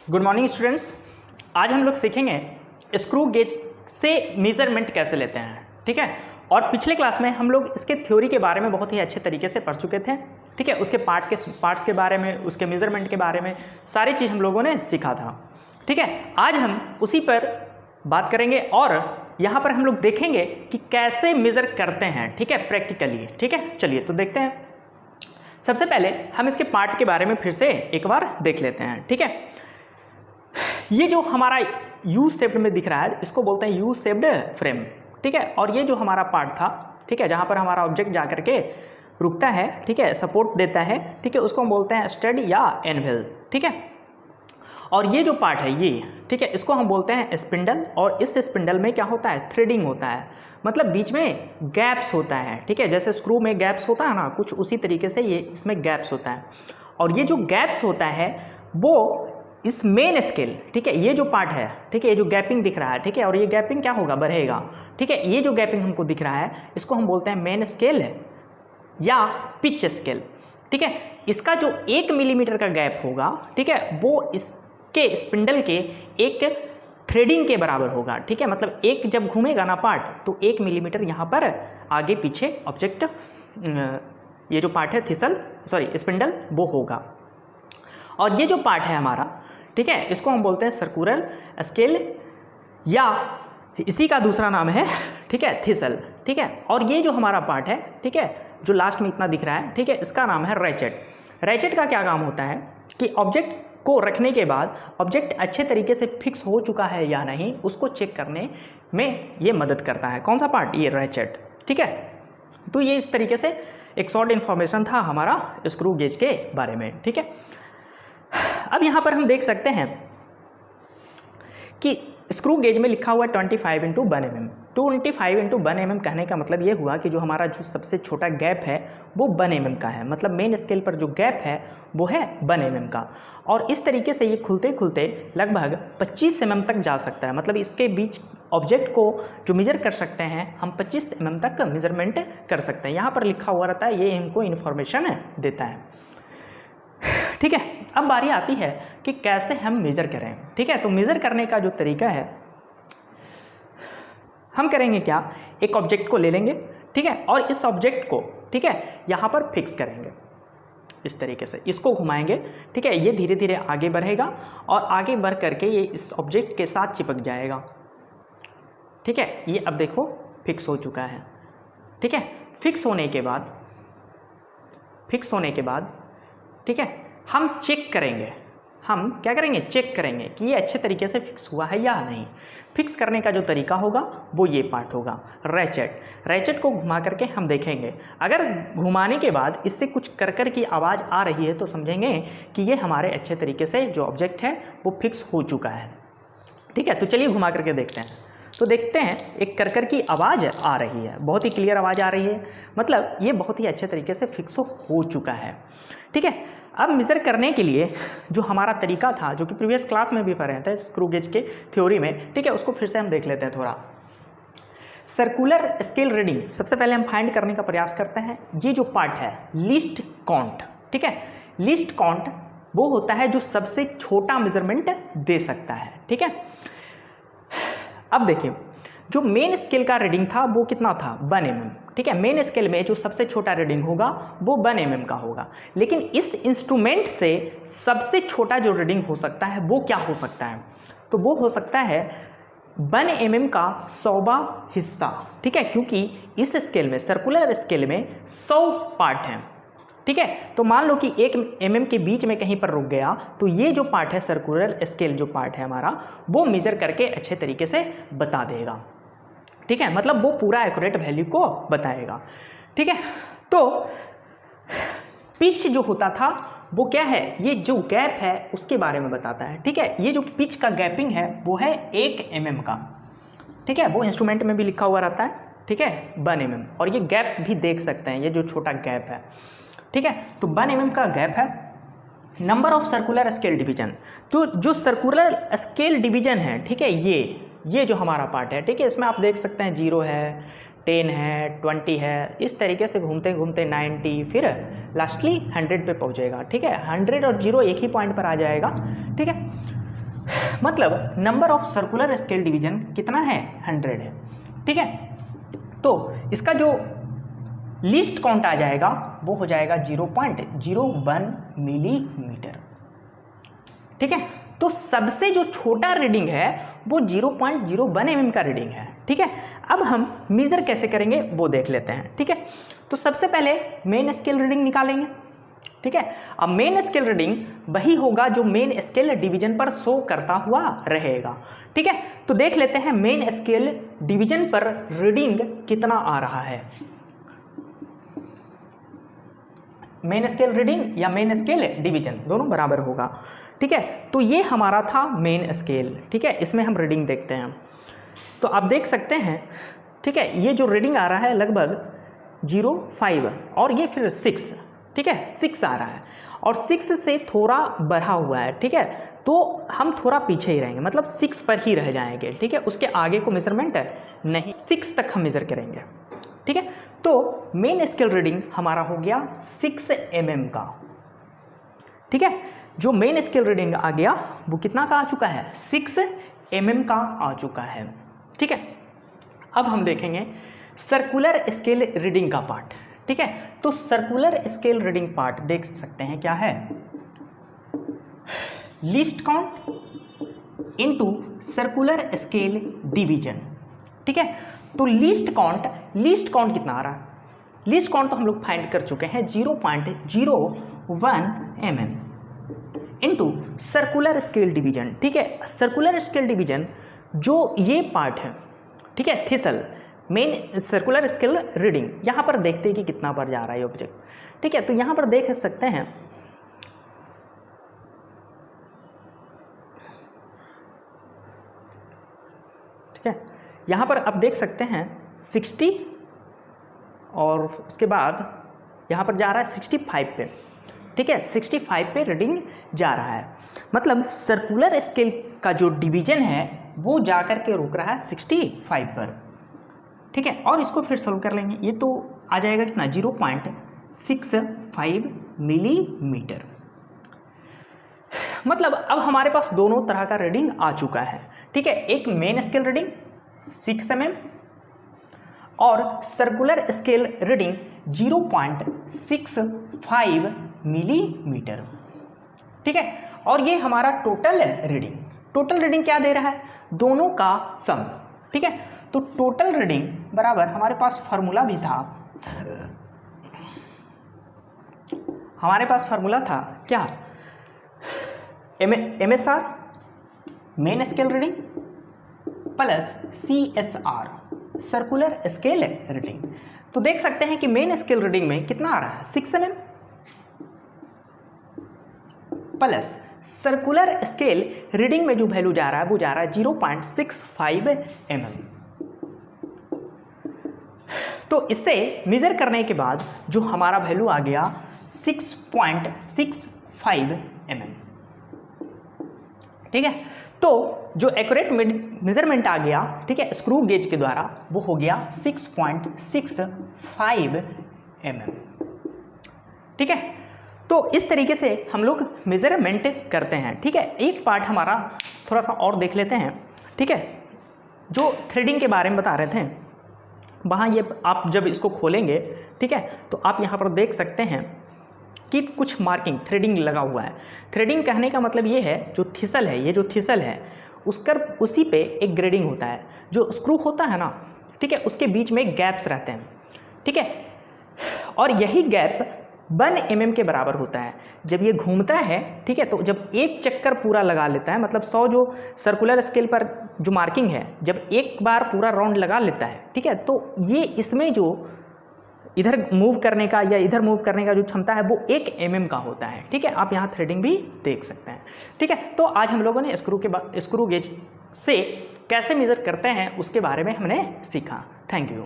Good morning students. आज हम लोग सीखेंगे स्क्रू गेज से मेजरमेंट कैसे लेते हैं, ठीक है। और पिछले क्लास में हम लोग इसके थ्योरी के बारे में बहुत ही अच्छे तरीके से पढ़ चुके थे, ठीक है। उसके पार्ट्स के बारे में, उसके मेजरमेंट के बारे में सारी चीज़ हम लोगों ने सीखा था, ठीक है। आज हम उसी पर बात करेंगे और यहाँ पर हम लोग देखेंगे कि कैसे मेज़र करते हैं, ठीक है, प्रैक्टिकली, ठीक है। चलिए तो देखते हैं। सबसे पहले हम इसके पार्ट के बारे में फिर से एक बार देख लेते हैं, ठीक है। ये जो हमारा यू शेप्ड में दिख रहा है इसको बोलते हैं यू शेप्ड फ्रेम, ठीक है। और ये जो हमारा पार्ट था, ठीक है, जहाँ पर हमारा ऑब्जेक्ट जा करके रुकता है, ठीक है, सपोर्ट देता है, ठीक है, उसको हम बोलते हैं स्टड या एनविल, ठीक है। और ये जो पार्ट है ये, ठीक है, इसको हम बोलते हैं स्पिंडल। और इस स्पिंडल में क्या होता है, थ्रेडिंग होता है, मतलब बीच में गैप्स होता है, ठीक है। जैसे स्क्रू में गैप्स होता है ना, कुछ उसी तरीके से ये इसमें गैप्स होता है। और ये जो गैप्स होता है वो इस मेन स्केल, ठीक है, ये जो पार्ट है, ठीक है, ये जो गैपिंग दिख रहा है, ठीक है, और ये गैपिंग क्या होगा, बढ़ेगा, ठीक है। ये जो गैपिंग हमको दिख रहा है इसको हम बोलते हैं मेन स्केल या पिच स्केल, ठीक है। इसका जो 1 मिलीमीटर का गैप होगा, ठीक है, वो इसके स्पिंडल के एक थ्रेडिंग के बराबर होगा, ठीक है। मतलब एक जब घूमेगा ना पार्ट तो 1 मिलीमीटर यहाँ पर आगे पीछे ऑब्जेक्ट, ये जो पार्ट है स्पिंडल वो होगा। और ये जो पार्ट है हमारा, ठीक है, इसको हम बोलते हैं सर्कुलर स्केल या इसी का दूसरा नाम है, ठीक है, थिसल, ठीक है। और ये जो हमारा पार्ट है, ठीक है, जो लास्ट में इतना दिख रहा है, ठीक है, इसका नाम है रैचेट। रैचेट का क्या काम होता है कि ऑब्जेक्ट को रखने के बाद ऑब्जेक्ट अच्छे तरीके से फिक्स हो चुका है या नहीं उसको चेक करने में ये मदद करता है। कौन सा पार्ट, ये रैचेट, ठीक है। तो ये इस तरीके से एक शॉर्ट इन्फॉर्मेशन था हमारा स्क्रू गेज के बारे में, ठीक है। अब यहाँ पर हम देख सकते हैं कि स्क्रू गेज में लिखा हुआ 25 × 1 mm। 25 × 1 mm कहने का मतलब ये हुआ कि जो हमारा जो सबसे छोटा गैप है वो 1 mm का है, मतलब मेन स्केल पर जो गैप है वो है 1 mm का। और इस तरीके से ये खुलते खुलते लगभग 25 mm तक जा सकता है, मतलब इसके बीच ऑब्जेक्ट को जो मेजर कर सकते हैं हम 25 mm तक मेजरमेंट कर सकते हैं। यहाँ पर लिखा हुआ रहता है, ये इनको इन्फॉर्मेशन देता है, ठीक है। अब बारी आती है कि कैसे हम मेज़र करें, ठीक है। तो मेज़र करने का जो तरीका है, हम करेंगे क्या, एक ऑब्जेक्ट को ले लेंगे, ठीक है, और इस ऑब्जेक्ट को, ठीक है, यहाँ पर फिक्स करेंगे इस तरीके से, इसको घुमाएंगे, ठीक है। ये धीरे धीरे आगे बढ़ेगा और आगे बढ़ करके ये इस ऑब्जेक्ट के साथ चिपक जाएगा, ठीक है। ये अब देखो फिक्स हो चुका है, ठीक है। फिक्स होने के बाद ठीक है, हम चेक करेंगे, हम क्या करेंगे, चेक करेंगे कि ये अच्छे तरीके से फिक्स हुआ है या नहीं। फिक्स करने का जो तरीका होगा वो ये पार्ट होगा, रैचेट। रैचेट को घुमा करके हम देखेंगे, अगर घुमाने के बाद इससे कुछ करकर की आवाज़ आ रही है तो समझेंगे कि ये हमारे अच्छे तरीके से जो ऑब्जेक्ट है वो फिक्स हो चुका है, ठीक है। तो चलिए घुमा करके देखते हैं। तो देखते हैं एक करकर की आवाज़ आ रही है, बहुत ही क्लियर आवाज़ आ रही है, मतलब ये बहुत ही अच्छे तरीके से फिक्स हो चुका है, ठीक है। अब मेज़र करने के लिए जो हमारा तरीका था, जो कि प्रीवियस क्लास में भी पढ़े थे स्क्रू गेज के थ्योरी में, ठीक है, उसको फिर से हम देख लेते हैं थोड़ा। सर्कुलर स्केल रीडिंग सबसे पहले हम फाइंड करने का प्रयास करते हैं। ये जो पार्ट है लीस्ट काउंट, ठीक है, लीस्ट काउंट वो होता है जो सबसे छोटा मेजरमेंट दे सकता है, ठीक है। अब देखिए जो मेन स्केल का रीडिंग था वो कितना था, 1 mm, ठीक है। मेन स्केल में जो सबसे छोटा रीडिंग होगा वो 1 mm का होगा, लेकिन इस इंस्ट्रूमेंट से सबसे छोटा जो रीडिंग हो सकता है वो क्या हो सकता है, तो वो हो सकता है 1 mm का 100वां हिस्सा, ठीक है, क्योंकि इस स्केल में, सर्कुलर स्केल में 100 पार्ट हैं, ठीक है। तो मान लो कि 1 mm के बीच में कहीं पर रुक गया तो ये जो पार्ट है सर्कुलर स्केल जो पार्ट है हमारा वो मेजर करके अच्छे तरीके से बता देगा, ठीक है, मतलब वो पूरा एक्यूरेट वैल्यू को बताएगा, ठीक है। तो पिच जो होता था वो क्या है, ये जो गैप है उसके बारे में बताता है, ठीक है। ये जो पिच का गैपिंग है वो है 1 mm का, ठीक है, वो इंस्ट्रूमेंट में भी लिखा हुआ रहता है, ठीक है, 1 mm। और ये गैप भी देख सकते हैं, ये जो छोटा गैप है, ठीक है। तो 1 mm का गैप है। Number of circular scale division, तो जो सर्कुलर स्केल डिवीजन है, ठीक है, ये जो हमारा पार्ट है, ठीक है, इसमें आप देख सकते हैं 0 है, 10 है, 20 है, इस तरीके से घूमते घूमते 90, फिर लास्टली 100 पे पहुंचेगा, ठीक है। 100 और 0 एक ही पॉइंट पर आ जाएगा, ठीक है। मतलब number of circular scale division कितना है, 100 है। ठीक है, तो इसका जो लीस्ट काउंट आ जाएगा वो हो जाएगा 0.01 मिलीमीटर। ठीक है, तो सबसे जो छोटा रीडिंग है वो 0.01 mm का रीडिंग है। ठीक है, अब हम मेजर कैसे करेंगे वो देख लेते हैं। ठीक है, तो सबसे पहले मेन स्केल रीडिंग निकालेंगे। ठीक है, अब मेन स्केल रीडिंग वही होगा जो मेन स्केल डिवीजन पर शो करता हुआ रहेगा। ठीक है, तो देख लेते हैं मेन स्केल डिवीजन पर रीडिंग कितना आ रहा है। मेन स्केल रीडिंग या मेन स्केल डिवीजन दोनों बराबर होगा। ठीक है, तो ये हमारा था मेन स्केल। ठीक है, इसमें हम रीडिंग देखते हैं, तो आप देख सकते हैं। ठीक है, ये जो रीडिंग आ रहा है लगभग 0.5 और ये फिर 6। ठीक है, 6 आ रहा है और 6 से थोड़ा बढ़ा हुआ है। ठीक है, तो हम थोड़ा पीछे ही रहेंगे, मतलब 6 पर ही रह जाएंगे। ठीक है, उसके आगे को मेजरमेंट नहीं, 6 तक हम मेजर करेंगे। ठीक है, तो मेन स्केल रीडिंग हमारा हो गया 6 mm का। ठीक है, जो मेन स्केल रीडिंग आ गया वो कितना का आ चुका है, 6 mm का आ चुका है। ठीक है, अब हम देखेंगे सर्कुलर स्केल रीडिंग का पार्ट। ठीक है, तो सर्कुलर स्केल रीडिंग पार्ट देख सकते हैं क्या है, least count into circular scale division. ठीक है, तो लीस्ट काउंट कितना आ रहा है, लीस्ट काउंट तो हम लोग फाइंड कर चुके हैं 0.01 mm into circular scale division. ठीक है, सर्कुलर स्केल डिवीजन जो ये पार्ट है, ठीक है, thistle main circular scale reading, यहाँ पर देखते हैं कि कितना पर जा रहा है ऑब्जेक्ट। ठीक है, तो यहाँ पर देख सकते हैं ठीक है, यहाँ पर आप देख सकते हैं 60 और उसके बाद यहाँ पर जा रहा है 65 पे। ठीक है, 65 पे रीडिंग जा रहा है, मतलब सर्कुलर स्केल का जो डिवीजन है वो जा कर के रुक रहा है 65 पर। ठीक है, और इसको फिर सॉल्व कर लेंगे, ये तो आ जाएगा कितना 0.65 मिलीमीटर। मतलब अब हमारे पास दोनों तरह का रीडिंग आ चुका है। ठीक है, एक मेन स्केल रीडिंग 6 mm और सर्कुलर स्केल रीडिंग 0.65 मिलीमीटर। ठीक है, और ये हमारा टोटल रीडिंग क्या दे रहा है, दोनों का सम। ठीक है, तो टोटल रीडिंग बराबर हमारे पास फार्मूला भी था, हमारे पास फार्मूला था क्या, MSR main scale reading plus CSR circular scale reading. तो देख सकते हैं कि मेन स्केल रीडिंग में कितना आ रहा है 6 mm plus circular scale reading में जो वैल्यू जा रहा है वो जा रहा है 0.65 mm। तो इससे मेजर करने के बाद जो हमारा वैल्यू आ गया 6.65 mm। ठीक है, तो जो एक्यूरेट मेजरमेंट आ गया, ठीक है, स्क्रू गेज के द्वारा वो हो गया 6.65 mm। ठीक है, तो इस तरीके से हम लोग मेजरमेंट करते हैं। ठीक है, एक पार्ट हमारा थोड़ा सा और देख लेते हैं। ठीक है, जो थ्रेडिंग के बारे में बता रहे थे, वहाँ ये आप जब इसको खोलेंगे, ठीक है, तो आप यहाँ पर देख सकते हैं कि कुछ मार्किंग थ्रेडिंग लगा हुआ है। थ्रेडिंग कहने का मतलब ये है जो थिसल है, ये जो थिसल है उसी पे एक ग्रेडिंग होता है। जो स्क्रू होता है ना, ठीक है, उसके बीच में गैप्स रहते हैं। ठीक है, और यही गैप 1 mm के बराबर होता है। जब ये घूमता है, ठीक है, तो जब एक चक्कर पूरा लगा लेता है, मतलब 100 जो सर्कुलर स्केल पर जो मार्किंग है, जब एक बार पूरा राउंड लगा लेता है, ठीक है, तो ये इसमें जो इधर मूव करने का या इधर मूव करने का जो क्षमता है वो 1 mm का होता है। ठीक है, आप यहाँ थ्रेडिंग भी देख सकते हैं। ठीक है, तो आज हम लोगों ने स्क्रू गेज से कैसे मेजर करते हैं उसके बारे में हमने सीखा। Thank you.